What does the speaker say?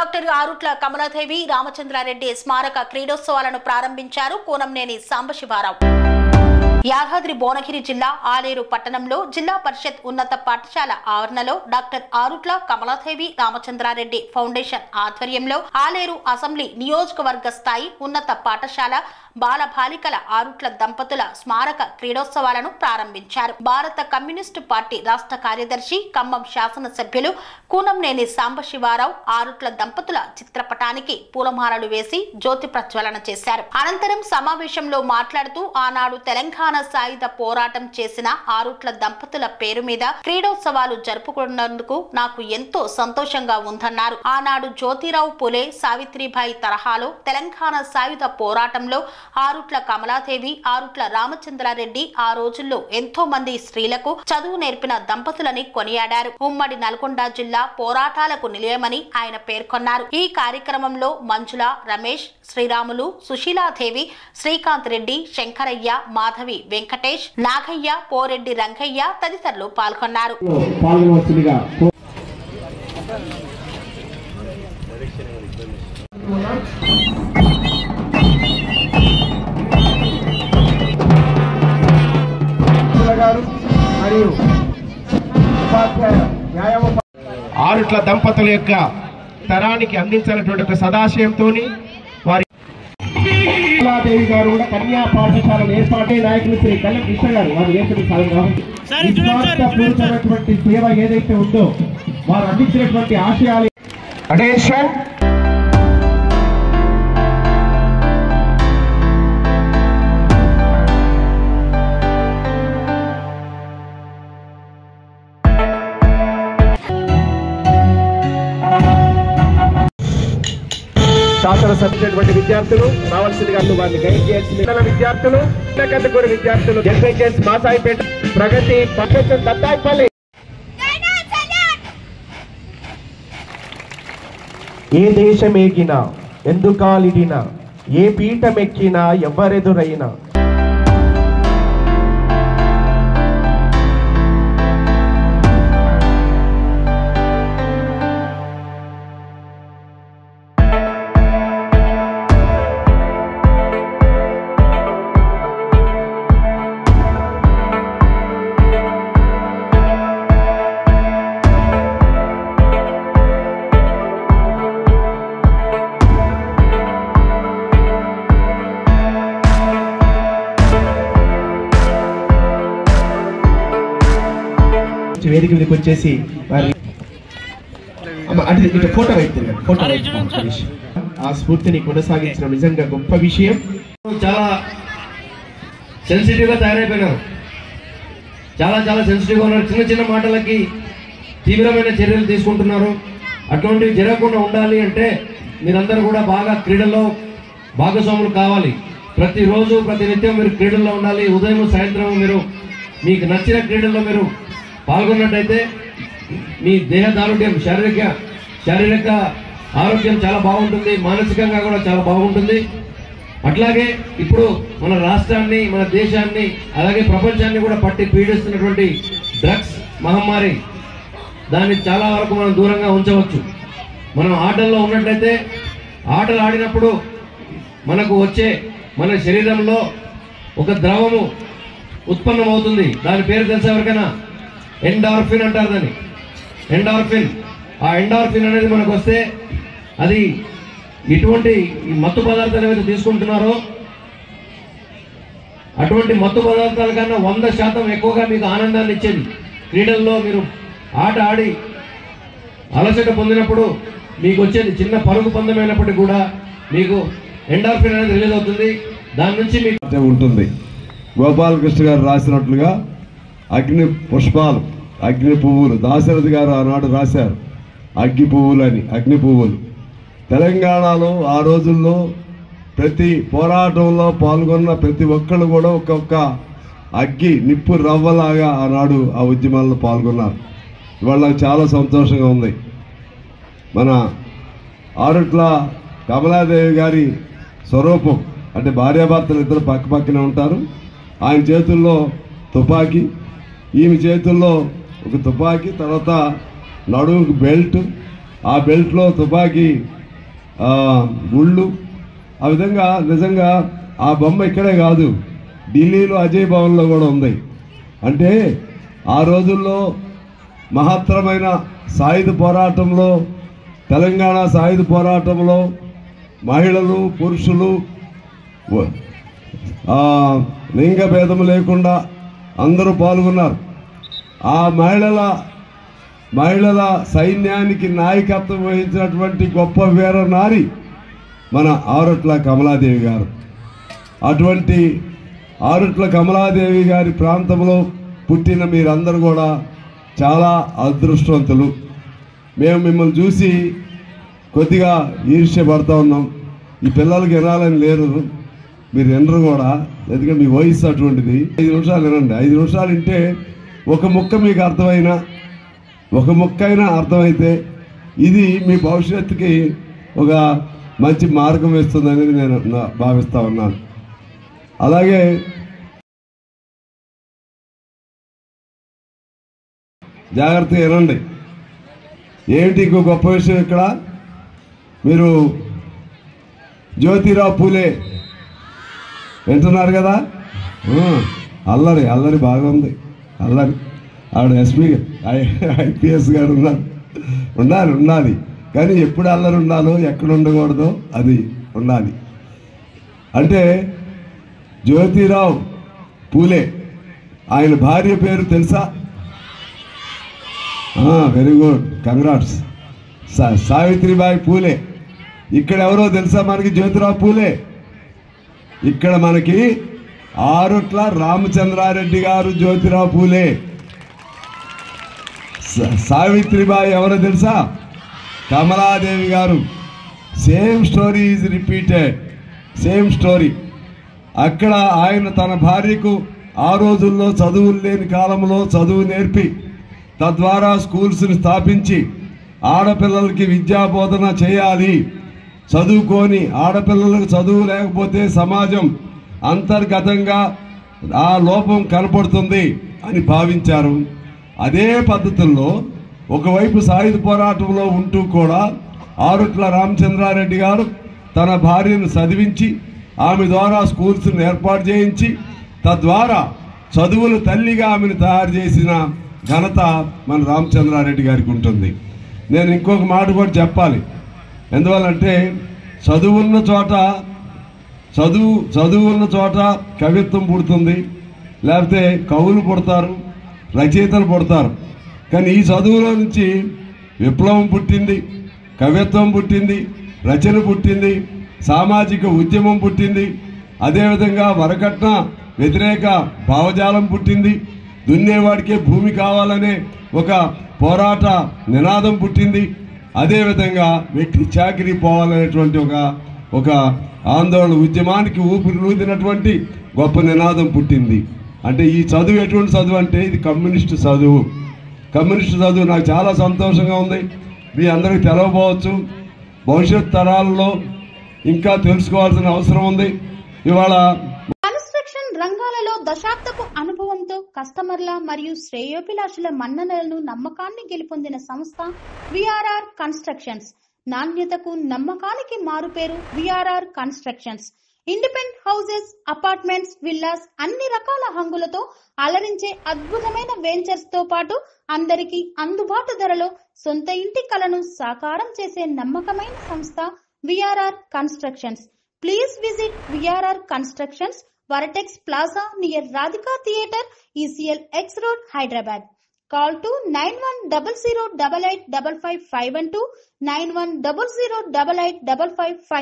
Doctor Arutla Kamaladevi Ramachandra Reddy స్మారక క్రీడోత్సవాలను ప్రారంభించారు కూనంనేని సాంబశివరావు. యాదాద్రి భువనగిరి జిల్లా ఆలేరు పట్టణంలో జిల్లా పరిషత్ ఉన్నత పాఠశాల ఆవరణలో డాక్టర్ ఆరుట్ల కమలాదేవి రామచంద్రారెడ్డి ఫౌండేషన్ ఆధ్వర్యంలో ఆలేరు అసెంబ్లీ నియోజకవర్గ స్థాయి ఉన్నత పాఠశాల బాలబాలికల ఆరుట్ల దంపతుల స్మారక క్రీడోత్సవాలను ప్రారంభించారు. భారత కమ్యూనిస్టు పార్టీ రాష్ట్ర కార్యదర్శి ఖమ్మం శాసనసభ్యులు కూనంనేని సాంబశివరావు ఆరుట్ల దంపతుల చిత్రపటానికి పూలమాలలు వేసి జ్యోతి ప్రజ్వలన చేశారు. అనంతరం సమావేశంలో మాట్లాడుతూ ఆనాడు తెలంగాణ సాయుధ పోరాటం చేసిన ఆరుట్ల దంపతుల పేరు మీద క్రీడోత్సవాలు జరుపుకున్నందుకు నాకు ఎంతో సంతోషంగా ఉందన్నారు. ఆనాడు జ్యోతిరావు పులే సావిత్రిబాయి తరహాలో తెలంగాణ సాయుధ పోరాటంలో ఆరుట్ల కమలాదేవి ఆరుట్ల రామచంద్రారెడ్డి ఆ రోజుల్లో ఎంతో మంది స్త్రీలకు చదువు నేర్పిన దంపతులని కొనియాడారు. ఉమ్మడి నల్గొండ జిల్లా పోరాటాలకు నిలయమని ఆయన పేర్కొన్నారు. ఈ కార్యక్రమంలో మంజుల, రమేష్, శ్రీరాములు, సుశీలాదేవి, శ్రీకాంత్ రెడ్డి, శంకరయ్య, మాధవి, వెంకటేష్, నాగయ్య, పోరెడ్డి రంగయ్య తదితరులు పాల్గొన్నారు. ఆరుట్ల దంపతుల యొక్క తరానికి అందించినటువంటి ఒక సదాశయంతో వారి కమలాదేవి గారు కూడా కన్యా పాఠశాలను ఏర్పాటే నాయకులు శ్రీ కళ్యాణ్ కృష్ణ గారు వారు ఏర్పడినటువంటి సేవ ఏదైతే ఉందో వారు అందించినటువంటి ఆశయాలు అటెన్షన్ శాసన సభ్యులైనటువంటి విద్యార్థులు రావాల్సిందిగా వారిని గైడ్ చేయాల్సిన విద్యార్థులు విద్యార్థులు జెడ్పీఎస్ మాసాయిపేట ప్రగతి ప్రొఫెసర్ దత్తాయిపల్లి. ఏ దేశమేగినా ఎందుకాలిడినా ఏ పీఠమెక్కినా ఎవరెదురైనా వేదిక మీదకి వచ్చేసి ఫోటో ఆ స్ఫూర్తిని కొనసాగించడం నిజంగా గొప్ప విషయం. చాలా సెన్సిటివ్ గా తయారైపోయినారు, చాలా సెన్సిటివ్ గా ఉన్నారు. చిన్న చిన్న మాటలకి తీవ్రమైన చర్యలు తీసుకుంటున్నారు. అటువంటివి జరగకుండా ఉండాలి అంటే మీరందరూ కూడా బాగా క్రీడల్లో భాగస్వాములు కావాలి. ప్రతిరోజు ప్రతినిత్యం మీరు క్రీడల్లో ఉండాలి. ఉదయం సాయంత్రం మీరు మీకు నచ్చిన క్రీడల్లో మీరు పాల్గొన్నట్టయితే మీ దేహ దారుఢ్యం శారీరక ఆరోగ్యం చాలా బాగుంటుంది, మానసికంగా కూడా చాలా బాగుంటుంది. అట్లాగే ఇప్పుడు మన రాష్ట్రాన్ని, మన దేశాన్ని, అలాగే ప్రపంచాన్ని కూడా పట్టి పీడిస్తున్నటువంటి డ్రగ్స్ మహమ్మారి, దాన్ని చాలా వరకు మనం దూరంగా ఉంచవచ్చు. మనం ఆటల్లో ఉన్నట్లయితే ఆటలు ఆడినప్పుడు మనకు వచ్చే మన శరీరంలో ఒక ద్రవము ఉత్పన్నమవుతుంది. దాని పేరు తెలుసా ఎవరికైనా? ఎండార్ఫిన్ అంటారు దాన్ని, ఎండార్ఫిన్. ఆ ఎండార్ఫిన్ అనేది మనకు వస్తే అది ఇటువంటి ఈ మత్తు పదార్థాలు ఏవైతే తీసుకుంటున్నారో అటువంటి మత్తు పదార్థాల కన్నా 100% ఎక్కువగా మీకు ఆనందాన్ని ఇచ్చేది. క్రీడల్లో మీరు ఆట ఆడి అలసట పొందినప్పుడు మీకు వచ్చేది చిన్న పరుగు పందమైనప్పటికీ కూడా మీకు ఎండార్ఫిన్ అనేది రిలీజ్ అవుతుంది. దాని నుంచి మీకు ఉంటుంది. గోపాలకృష్ణ గారు రాసినట్లుగా అగ్ని పుష్పాలు, అగ్ని పువ్వులు, దాశరథి గారు ఆనాడు రాశారు అగ్గి పువ్వులు అని. అగ్ని పువ్వులు తెలంగాణలో ఆ రోజుల్లో ప్రతి పోరాటంలో పాల్గొన్న ప్రతి ఒక్కళ్ళు కూడా ఒక్కొక్క అగ్గి నిప్పు రవ్వలాగా ఆనాడు ఆ ఉద్యమాల్లో పాల్గొన్నారు. ఇవాళ నాకు చాలా సంతోషంగా ఉంది. మన ఆరుట్ల కమలాదేవి గారి స్వరూపం అంటే భార్యాభర్తలు ఇద్దరు పక్క పక్కనే ఉంటారు. ఆయన చేతుల్లో తుపాకీ, ఈమె చేతుల్లో ఒక తుపాకీ, తర్వాత నడుముకు బెల్ట్, ఆ బెల్ట్లో తుపాకీ గుళ్ళు, ఆ విధంగా నిజంగా ఆ బొమ్మ ఇక్కడే కాదు, ఢిల్లీలో అజయ్ భవన్లో కూడా ఉంది. అంటే ఆ రోజుల్లో మహత్తరమైన సాయుధ పోరాటంలో, తెలంగాణ సాయుధ పోరాటంలో మహిళలు పురుషులు లింగ భేదము లేకుండా అందరూ పాల్గొన్నారు. ఆ మహిళల సైన్యానికి నాయకత్వం వహించినటువంటి గొప్ప వీర నారి మన ఆరుట్ల కమలాదేవి గారు. అటువంటి ఆరుట్ల కమలాదేవి గారి ప్రాంతంలో పుట్టిన మీరందరూ కూడా చాలా అదృష్టవంతులు. మేము మిమ్మల్ని చూసి కొద్దిగా ఈర్ష్యపడతా ఉన్నాం. ఈ పిల్లలకి వినాలని లేరు, మీరు వినరు కూడా, ఎందుకంటే మీ వయసు అటువంటిది. 5 నిమిషాలు వినండి. 5 నిమిషాలు వింటే ఒక ముక్క మీకు అయినా అర్థమైతే ఇది మీ భవిష్యత్తుకి ఒక మంచి మార్గం వేస్తుందనేది నేను భావిస్తా ఉన్నాను. అలాగే జాగ్రత్తగా వినండి. ఏంటి ఇంకో గొప్ప విషయం ఇక్కడ, మీరు జ్యోతిరావు పూలే వింటున్నారు కదా. అల్లరి బాగుంది. అల్లరి ఆవిడ ఎస్పీ IPS గారు ఉండాలి. కానీ ఎప్పుడు అల్లరి ఉండాలో, ఎక్కడ ఉండకూడదో అది ఉండాలి. అంటే జ్యోతిరావు పూలే ఆయన భార్య పేరు తెలుసా? Very good, congrats. Savitribai Phule. ఇక్కడ ఎవరో తెలుసా మనకి? జ్యోతిరావు పూలే. ఇక్కడ మనకి ఆరుట్ల రామచంద్రారెడ్డి గారు జ్యోతిరావు పూలే. సావిత్రిబాయి ఎవరో తెలుసా? కమలాదేవి గారు. Same story is repeated, same story. అక్కడ ఆయన తన భార్యకు ఆ రోజుల్లో చదువులు లేని కాలంలో చదువు నేర్పి తద్వారా స్కూల్స్ని స్థాపించి ఆడపిల్లలకి విద్యాబోధన చేయాలి, చదువుకొని ఆడపిల్లలకు చదువు లేకపోతే సమాజం అంతర్గతంగా ఆ లోపం కనపడుతుంది అని భావించారు. అదే పద్ధతుల్లో ఒకవైపు సాయుధ పోరాటంలో ఉంటూ కూడా ఆరుట్ల రామచంద్రారెడ్డి గారు తన భార్యను చదివించి ఆమె ద్వారా స్కూల్స్ను ఏర్పాటు చేయించి తద్వారా చదువుల తల్లిగా ఆమెను తయారు చేసిన ఘనత మన రామచంద్రారెడ్డి గారికి ఉంటుంది. నేను ఇంకొక మాట కూడా చెప్పాలి. ఎందువల్లంటే చదువు ఉన్న చోట కవిత్వం పుడుతుంది, లేకపోతే కవులు పుడతారు, రచయితలు పుడతారు. కానీ ఈ చదువులో నుంచి విప్లవం పుట్టింది, కవిత్వం పుట్టింది, రచన పుట్టింది, సామాజిక ఉద్యమం పుట్టింది, అదేవిధంగా వరకట్న వ్యతిరేక భావజాలం పుట్టింది, దున్నేవాడికే భూమి కావాలనే ఒక పోరాట నినాదం పుట్టింది, అదేవిధంగా వ్యక్తి చాకిరీ పోవాలనేటువంటి ఒక ఆందోళన ఉద్యమానికి ఊపిరిలూదినటువంటి గొప్ప నినాదం పుట్టింది. అంటే ఈ చదువు ఎటువంటి చదువు అంటే ఇది కమ్యూనిస్టు చదువు. నాకు చాలా సంతోషంగా ఉంది. మీ అందరికీ తెలవబోవచ్చు, భవిష్యత్ తరాలలో ఇంకా తెలుసుకోవాల్సిన అవసరం ఉంది. ఇవాళ కన్స్ట్రక్షన్ రంగాలలో దశాబ్దపు అనుభవంతో కస్టమర్ల మరియు శ్రేయోభిలాషుల మన్ననలను నమ్మకాన్ని గెలుపొందిన సంస్థ VRR కన్స్ట్రక్షన్స్. నాణ్యతకు నమ్మకానికి మారుపేరు VRR constructions. Independent houses, apartments, villas అన్ని రకాల హంగులతో అలరించే అద్భుతమైన వెంచర్స్ తో పాటు అందరికీ అందుబాటు ధరలో సొంత ఇంటి కలను సాకారం చేసే నమ్మకమైన సంస్థ VRR constructions. Please visit VRR Constructions, Varatex Plaza near Radhika Theatre, ECL X Road, Hyderabad. Call to 9100885551 91008855.